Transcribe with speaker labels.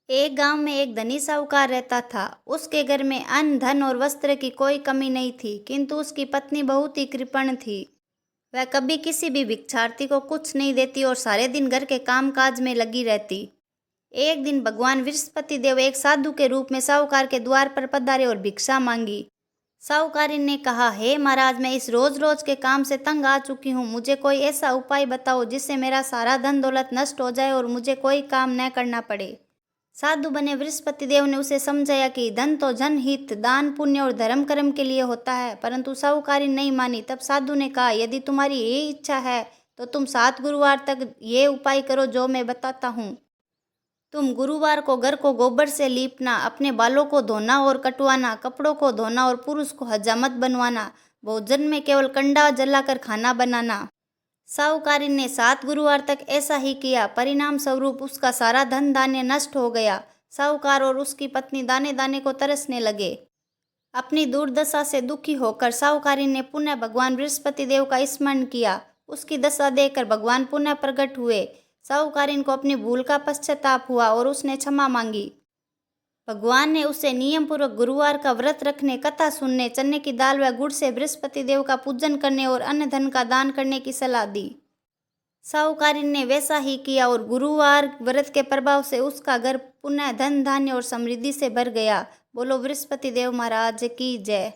Speaker 1: एक गांव में एक धनी साहूकार रहता था। उसके घर में अन्न, धन और वस्त्र की कोई कमी नहीं थी, किंतु उसकी पत्नी बहुत ही कृपण थी। वह कभी किसी भी भिक्षार्थी को कुछ नहीं देती और सारे दिन घर के कामकाज में लगी रहती। एक दिन भगवान बृहस्पति देव एक साधु के रूप में साहूकार के द्वार पर पधारे और भिक्षा मांगी। साहूकारिन ने कहा, हे महाराज, मैं इस रोज रोज के काम से तंग आ चुकी हूँ। मुझे कोई ऐसा उपाय बताओ जिससे मेरा सारा धन दौलत नष्ट हो जाए और मुझे कोई काम न करना पड़े। साधु बने बृहस्पति देव ने उसे समझाया कि धन तो जनहित, दान, पुण्य और धर्म कर्म के लिए होता है, परंतु साहूकारिन नहीं मानी। तब साधु ने कहा, यदि तुम्हारी यही इच्छा है तो तुम 7 गुरुवार तक ये उपाय करो जो मैं बताता हूँ। तुम गुरुवार को घर को गोबर से लीपना, अपने बालों को धोना और कटवाना, कपड़ों को धोना और पुरुष को हजामत बनवाना, भोजन में केवल कंडा जलाकर खाना बनाना। साहूकारिन ने 7 गुरुवार तक ऐसा ही किया। परिणाम स्वरूप उसका सारा धन धान्य नष्ट हो गया। साहूकार और उसकी पत्नी दाने दाने को तरसने लगे। अपनी दुर्दशा से दुखी होकर साहूकारिन ने पुनः भगवान बृहस्पति देव का स्मरण किया। उसकी दशा देखकर भगवान पुनः प्रकट हुए। साहूकारिन को अपनी भूल का पश्चाताप हुआ और उसने क्षमा मांगी। भगवान ने उसे नियम पूर्वक गुरुवार का व्रत रखने, कथा सुनने, चने की दाल व गुड़ से बृहस्पति देव का पूजन करने और अन्य धन का दान करने की सलाह दी। साहूकारिन ने वैसा ही किया और गुरुवार व्रत के प्रभाव से उसका घर पुनः धन धान्य और समृद्धि से भर गया। बोलो बृहस्पति देव महाराज की जय।